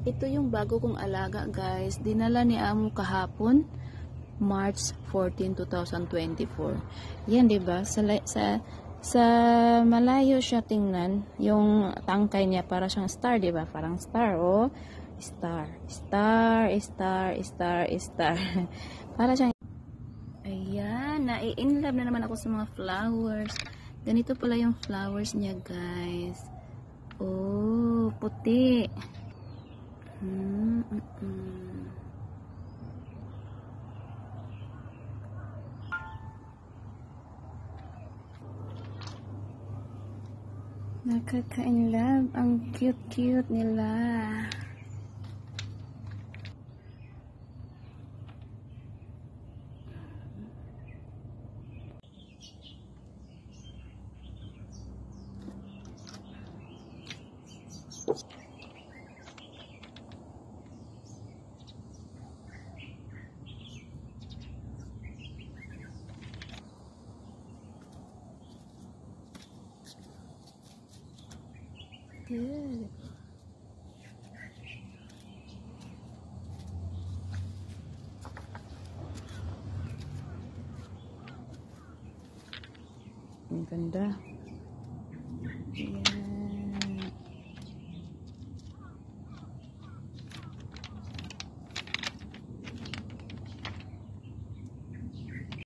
Ito yung bago kong alaga, guys. Dinala ni Amo kahapon, March 14, 2024. Yan, 'di ba? Sa malayo siya tingnan, yung tangkay niya para siyang star, 'di ba? Parang star, oh. Star, star, star, star, star. Para siyang ayan, nai-inlove na naman ako sa mga flowers. Ganito pala yung flowers niya, guys. Oh, puti. Nakaka-inlove. Ang cute-cute nila. Good. Ang ganda. Yan.